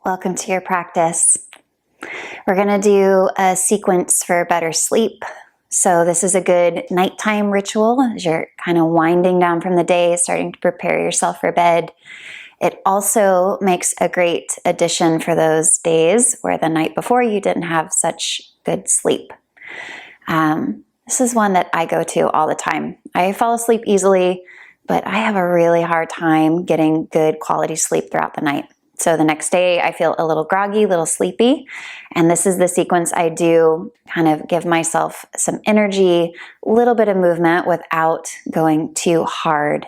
Welcome to your practice. We're going to do a sequence for better sleep. So this is a good nighttime ritual as you're kind of winding down from the day, starting to prepare yourself for bed. It also makes a great addition for those days where the night before you didn't have such good sleep. This is one that I go to all the time. I fall asleep easily, but I have a really hard time getting good quality sleep throughout the night. So the next day I feel a little groggy, a little sleepy, and this is the sequence I do, kind of give myself some energy, a little bit of movement without going too hard.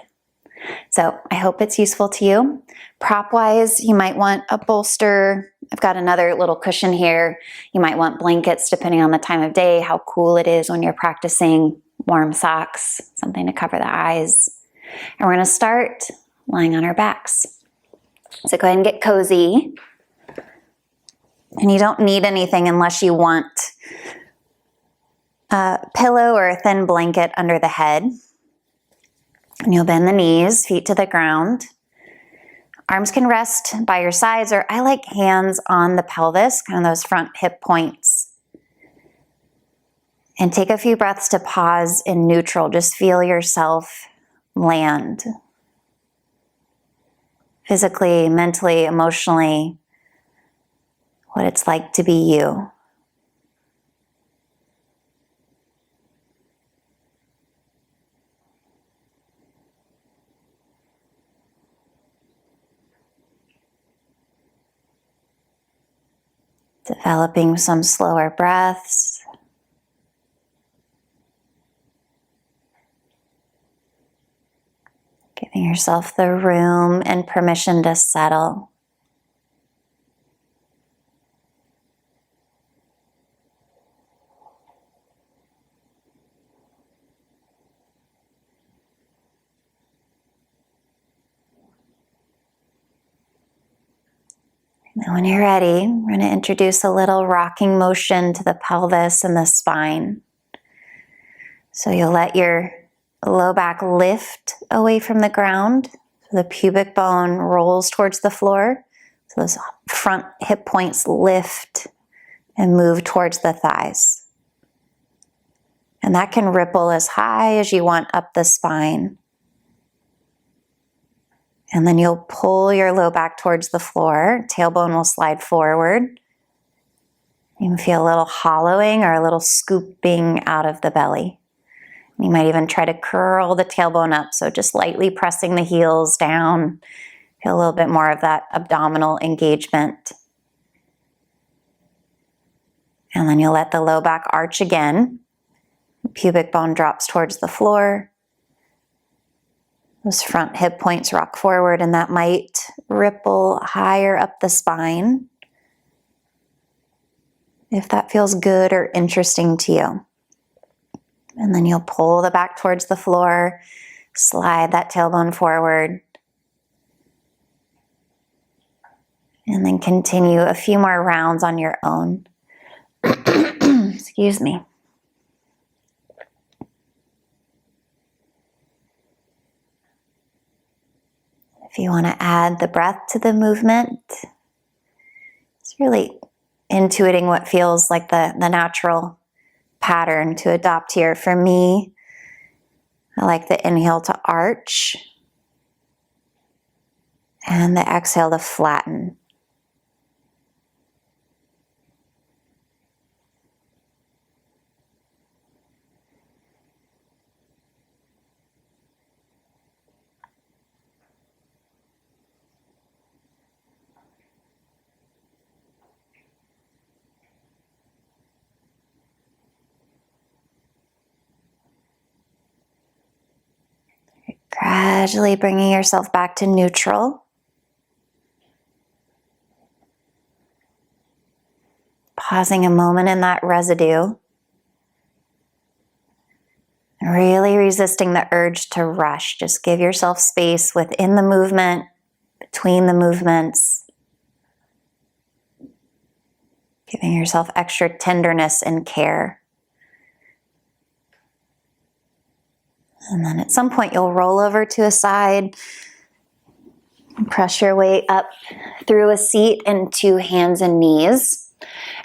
So I hope it's useful to you. Prop-wise, you might want a bolster. I've got another little cushion here. You might want blankets depending on the time of day, how cool it is when you're practicing, warm socks, something to cover the eyes. And we're going to start lying on our backs. So go ahead and get cozy. And you don't need anything unless you want a pillow or a thin blanket under the head. And you'll bend the knees, feet to the ground. Arms can rest by your sides, or I like hands on the pelvis, kind of those front hip points. And take a few breaths to pause in neutral. Just feel yourself land. Physically, mentally, emotionally, what it's like to be you. Developing some slower breaths. Giving yourself the room and permission to settle. Now when you're ready, we're going to introduce a little rocking motion to the pelvis and the spine. So you'll let your low back lift away from the ground. So the pubic bone rolls towards the floor. So those front hip points lift and move towards the thighs. And that can ripple as high as you want up the spine. And then you'll pull your low back towards the floor. Tailbone will slide forward. You can feel a little hollowing or a little scooping out of the belly. You might even try to curl the tailbone up, so just lightly pressing the heels down. Feel a little bit more of that abdominal engagement. And then you'll let the low back arch again. The pubic bone drops towards the floor. Those front hip points rock forward, and that might ripple higher up the spine, if that feels good or interesting to you. And then you'll pull the back towards the floor, slide that tailbone forward, and then continue a few more rounds on your own. Excuse me. If you want to add the breath to the movement, it's really intuiting what feels like the natural pattern to adopt here. For me, I like the inhale to arch and the exhale to flatten. Gradually bringing yourself back to neutral. Pausing a moment in that residue. Really resisting the urge to rush. Just give yourself space within the movement, between the movements. Giving yourself extra tenderness and care. And then at some point you'll roll over to a side. Press your way up through a seat into hands and knees.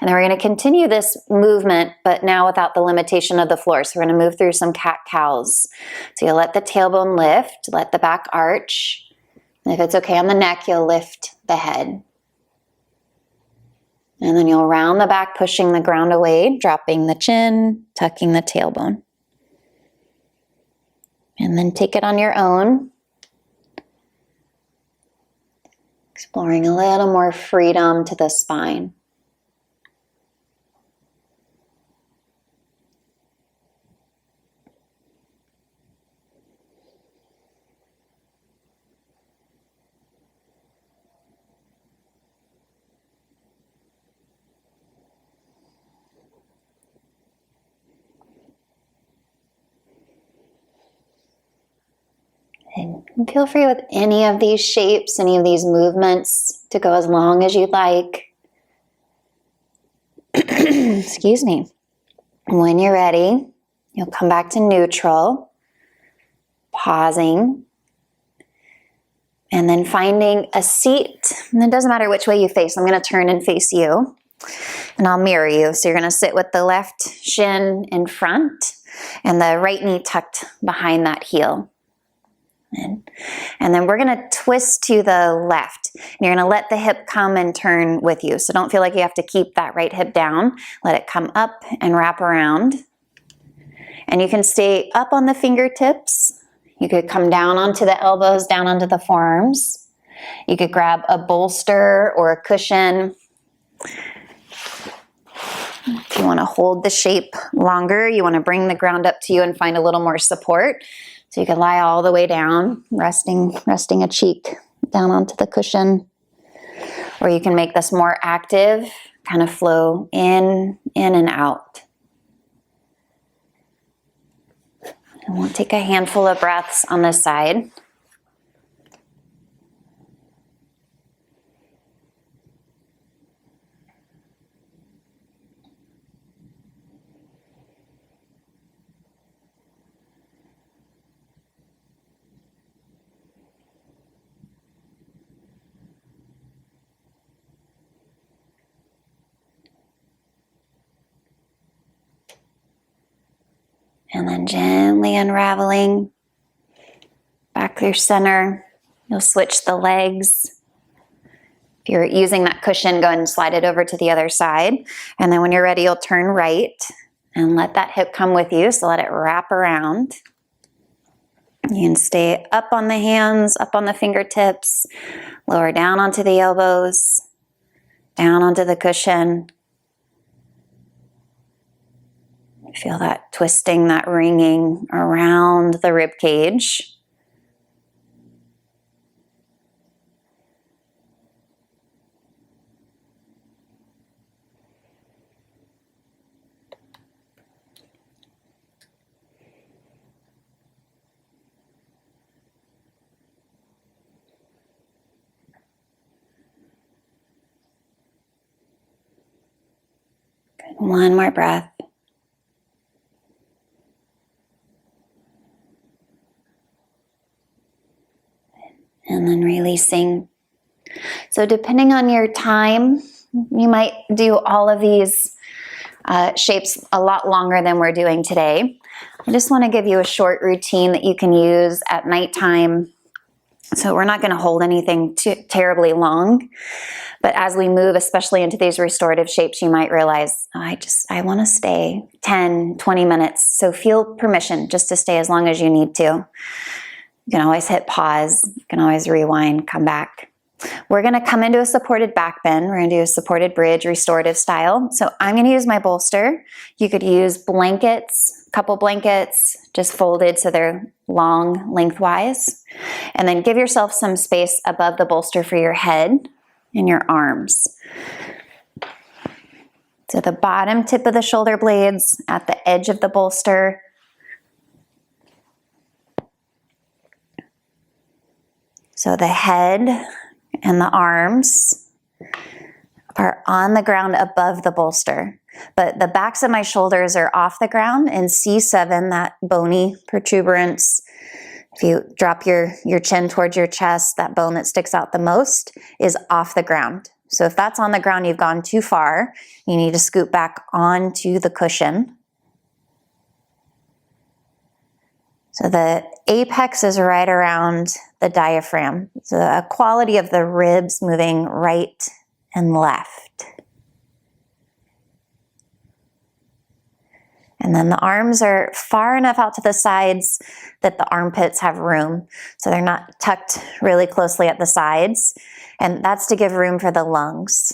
And then we're going to continue this movement, but now without the limitation of the floor. So we're going to move through some cat-cows. So you'll let the tailbone lift, let the back arch. And if it's okay on the neck, you'll lift the head. And then you'll round the back, pushing the ground away, dropping the chin, tucking the tailbone. And then take it on your own. Exploring a little more freedom to the spine. And feel free with any of these shapes, any of these movements to go as long as you'd like. Excuse me. When you're ready, you'll come back to neutral, pausing, and then finding a seat. And it doesn't matter which way you face. I'm going to turn and face you, and I'll mirror you. So you're going to sit with the left shin in front and the right knee tucked behind that heel. And then we're going to twist to the left. And you're going to let the hip come and turn with you. So don't feel like you have to keep that right hip down. Let it come up and wrap around. And you can stay up on the fingertips. You could come down onto the elbows, down onto the forearms. You could grab a bolster or a cushion. If you want to hold the shape longer, you want to bring the ground up to you and find a little more support. So you can lie all the way down, resting a cheek down onto the cushion. Or you can make this more active, kind of flow in and out. And we'll take a handful of breaths on this side. And then gently unraveling back through center. You'll switch the legs. If you're using that cushion, go ahead and slide it over to the other side. And then when you're ready, you'll turn right and let that hip come with you. So let it wrap around. You can stay up on the hands, up on the fingertips, lower down onto the elbows, down onto the cushion. Feel that twisting, that ringing around the rib cage. Good. One more breath. And then releasing. So depending on your time, you might do all of these shapes a lot longer than we're doing today. I just want to give you a short routine that you can use at nighttime. So we're not going to hold anything terribly long. But as we move, especially into these restorative shapes, you might realize, oh, I want to stay 10, 20 minutes. So feel permission just to stay as long as you need to. You can always hit pause. You can always rewind, come back. We're going to come into a supported back bend. We're going to do a supported bridge, restorative style. So I'm going to use my bolster. You could use blankets, a couple blankets, just folded so they're long lengthwise. And then give yourself some space above the bolster for your head and your arms. So the bottom tip of the shoulder blades at the edge of the bolster. So the head and the arms are on the ground above the bolster, but the backs of my shoulders are off the ground in C7, that bony protuberance If you drop your chin towards your chest, that bone that sticks out the most is off the ground. So if that's on the ground, you've gone too far. You need to scoot back onto the cushion. So the apex is right around the diaphragm. So a quality of the ribs moving right and left. And then the arms are far enough out to the sides that the armpits have room. So they're not tucked really closely at the sides. And that's to give room for the lungs.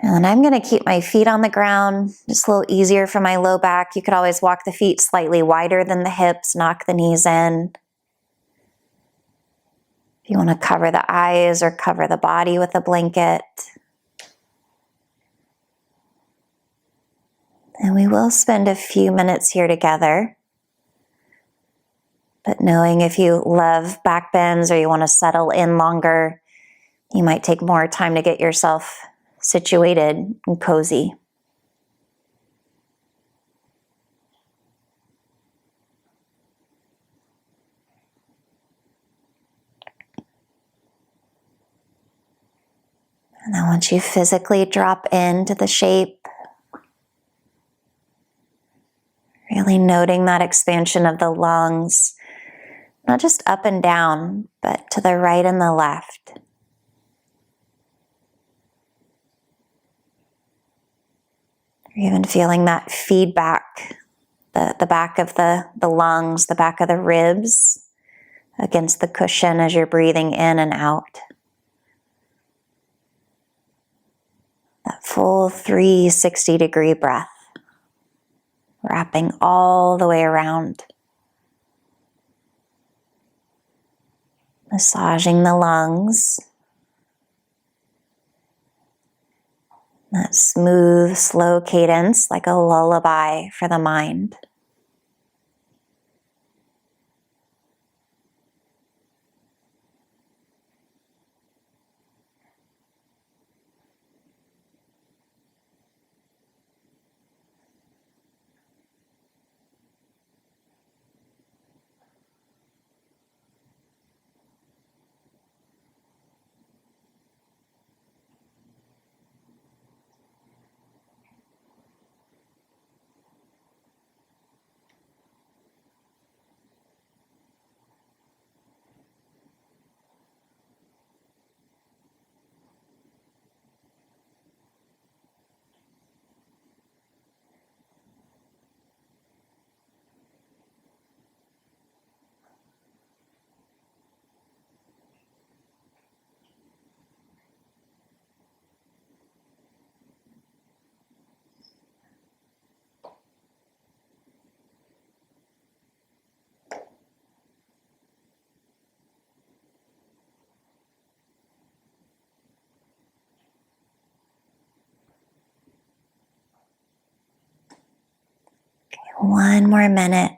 And then I'm going to keep my feet on the ground, just a little easier for my low back. You could always walk the feet slightly wider than the hips, knock the knees in. If you want to cover the eyes or cover the body with a blanket. And we will spend a few minutes here together. But knowing if you love back bends or you want to settle in longer, you might take more time to get yourself situated and cozy. And then once you physically drop into the shape, really noting that expansion of the lungs, not just up and down, but to the right and the left. Even feeling that feedback, the back of the lungs, the back of the ribs against the cushion as you're breathing in and out. That full 360-degree breath, wrapping all the way around. Massaging the lungs. That smooth, slow cadence like a lullaby for the mind. One more minute.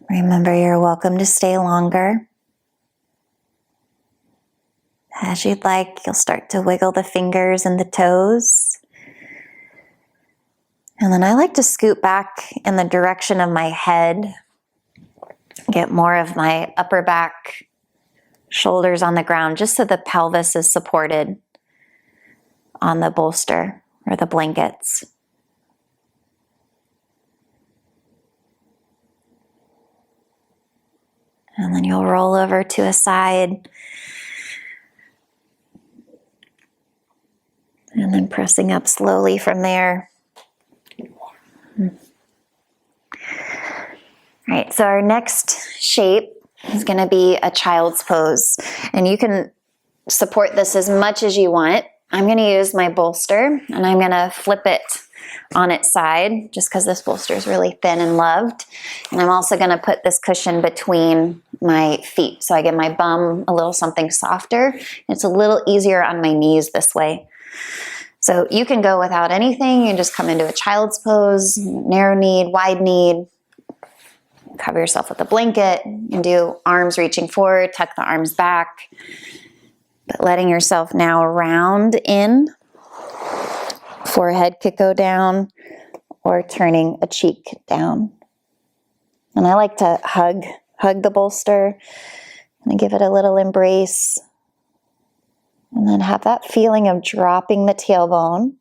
Remember, you're welcome to stay longer. As you'd like, you'll start to wiggle the fingers and the toes. And then I like to scoot back in the direction of my head, get more of my upper back, shoulders on the ground, just so the pelvis is supported on the bolster or the blankets. And then you'll roll over to a side. And then pressing up slowly from there. All right, so our next shape is going to be a child's pose, and you can support this as much as you want. I'm going to use my bolster, and I'm going to flip it on its side just because this bolster is really thin and loved. And I'm also going to put this cushion between my feet so I get my bum a little something softer. It's a little easier on my knees this way. So you can go without anything. You can just come into a child's pose, narrow kneed, wide kneed. Cover yourself with a blanket and do arms reaching forward, tuck the arms back. But letting yourself now round in. Forehead could go down or turning a cheek down. And I like to hug the bolster and give it a little embrace. And then have that feeling of dropping the tailbone.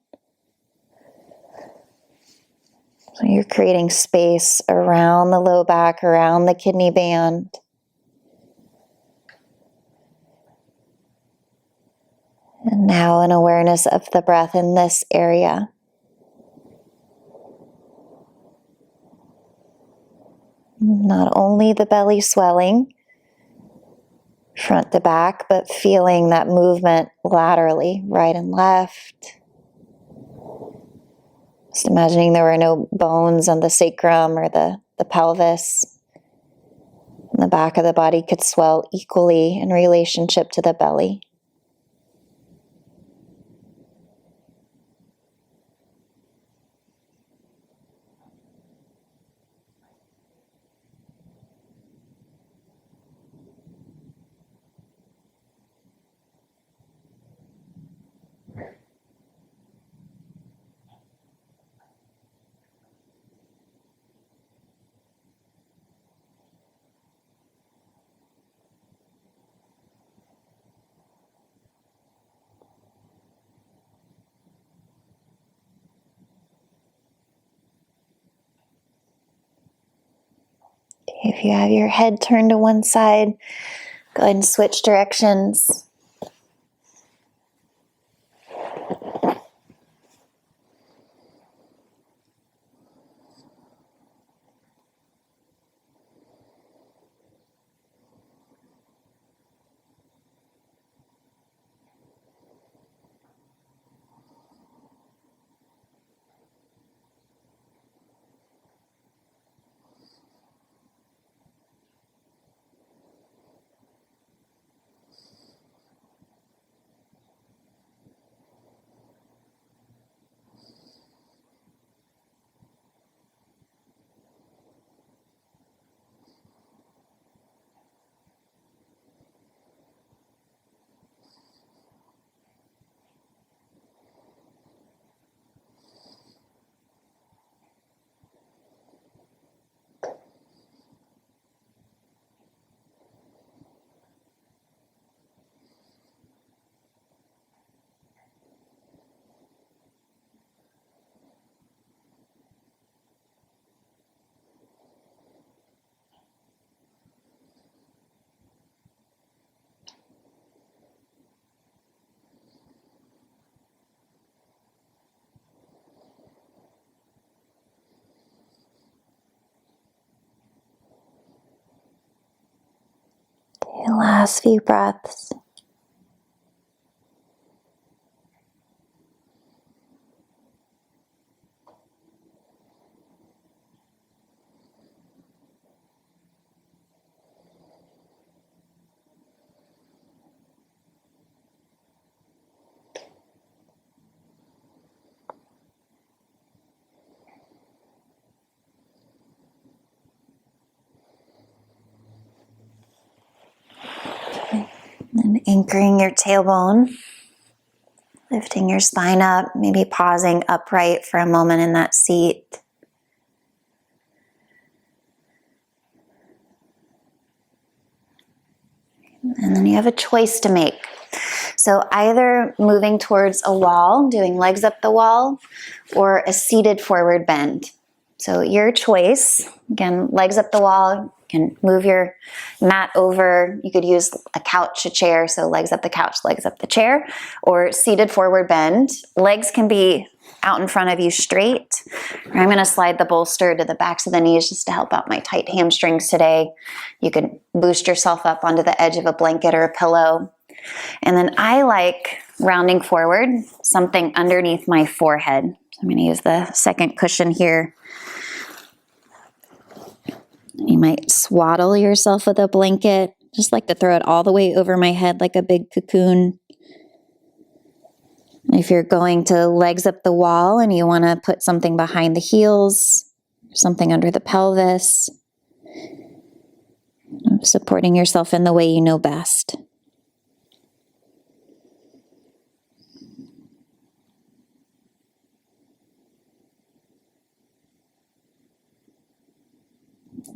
So you're creating space around the low back, around the kidney band. And now an awareness of the breath in this area. Not only the belly swelling, front to back, but feeling that movement laterally, right and left. Just imagining there were no bones on the sacrum or the pelvis. And the back of the body could swell equally in relationship to the belly. If you have your head turned to one side, go ahead and switch directions. The last few breaths. And anchoring your tailbone, lifting your spine up, maybe pausing upright for a moment in that seat. And then you have a choice to make. So either moving towards a wall, doing legs up the wall, or a seated forward bend. So your choice, again, legs up the wall, you You can move your mat over. You could use a couch, a chair, so legs up the couch, legs up the chair, or seated forward bend. Legs can be out in front of you straight. I'm going to slide the bolster to the backs of the knees just to help out my tight hamstrings today. You can boost yourself up onto the edge of a blanket or a pillow. And then I like rounding forward, something underneath my forehead. So I'm going to use the second cushion here. You might swaddle yourself with a blanket. Just like to throw it all the way over my head like a big cocoon. If you're going to legs up the wall and you want to put something behind the heels, something under the pelvis, supporting yourself in the way you know best.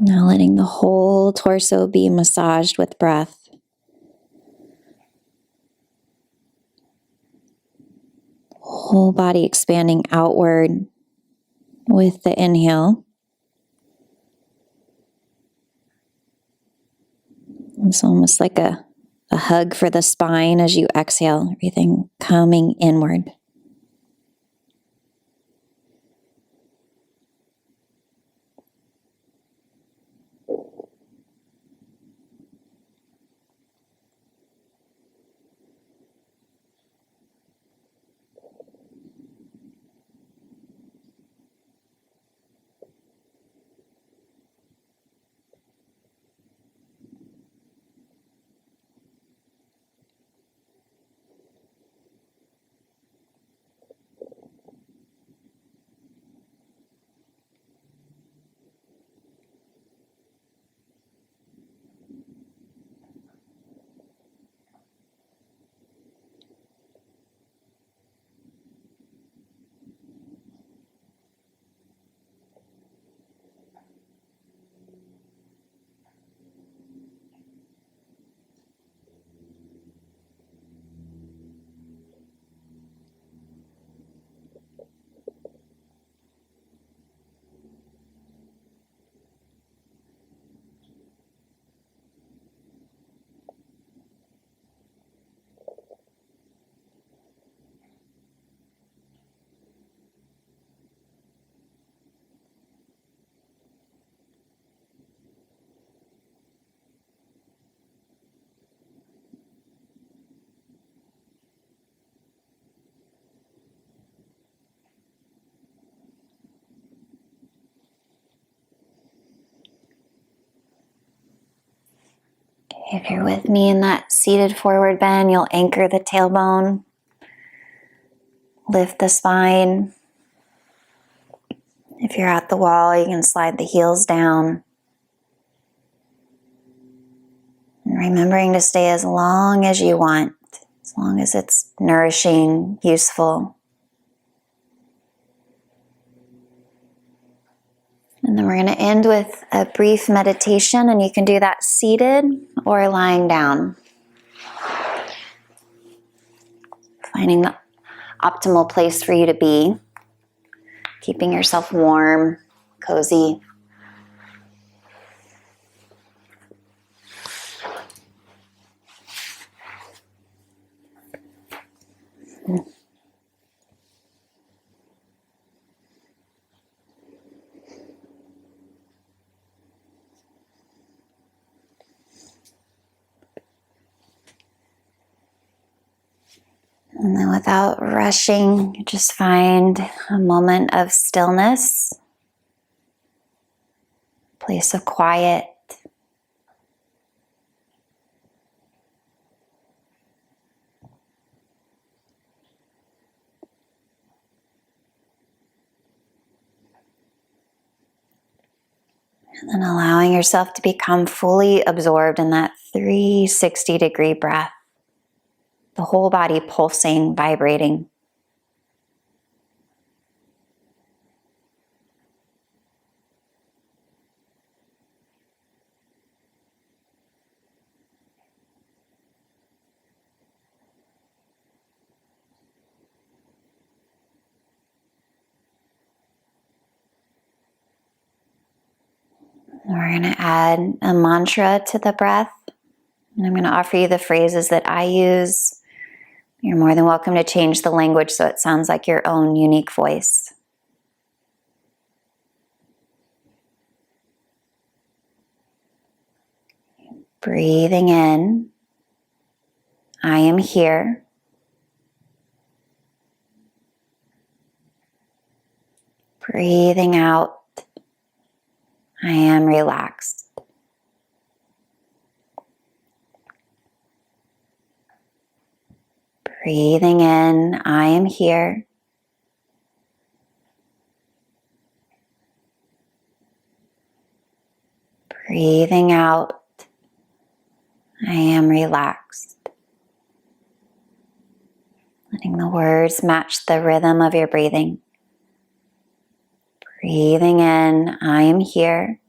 Now letting the whole torso be massaged with breath. Whole body expanding outward with the inhale. It's almost like a hug for the spine as you exhale, everything coming inward. If you're with me in that seated forward bend, you'll anchor the tailbone, lift the spine. If you're at the wall, you can slide the heels down. And remembering to stay as long as you want, as long as it's nourishing, useful. And then we're going to end with a brief meditation, and you can do that seated or lying down. Finding the optimal place for you to be. Keeping yourself warm, cozy. And then without rushing, just find a moment of stillness, place of quiet. And then allowing yourself to become fully absorbed in that 360-degree breath. The whole body pulsing, vibrating. We're going to add a mantra to the breath. And I'm going to offer you the phrases that I use. You're more than welcome to change the language so it sounds like your own unique voice. Breathing in, I am here. Breathing out, I am relaxed. Breathing in, I am here. Breathing out, I am relaxed. Letting the words match the rhythm of your breathing. Breathing in, I am here.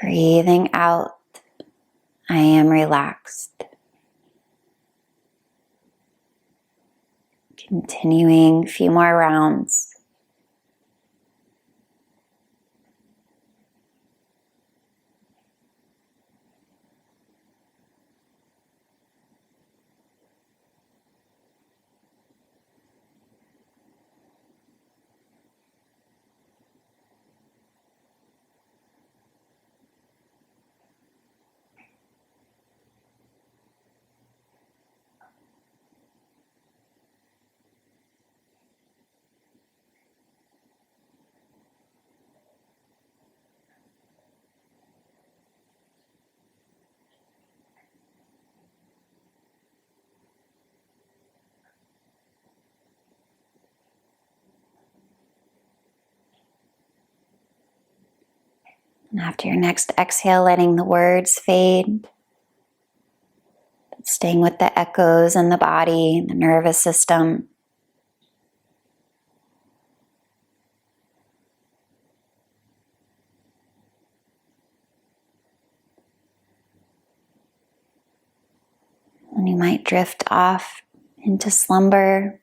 Breathing out, I am relaxed. Continuing a few more rounds. And after your next exhale, letting the words fade, staying with the echoes in the body, the nervous system. And you might drift off into slumber.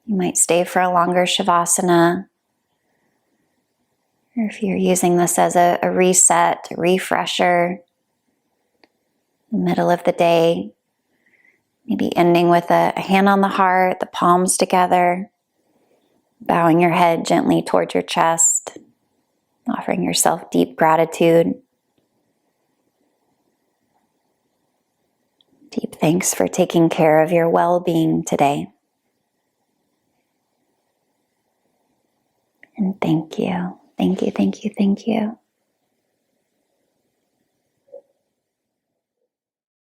You might stay for a longer Shavasana. Or if you're using this as a reset, a refresher, in the middle of the day, maybe ending with a hand on the heart, the palms together, bowing your head gently towards your chest, offering yourself deep gratitude. Deep thanks for taking care of your well-being today. And thank you, thank you, thank you, thank you.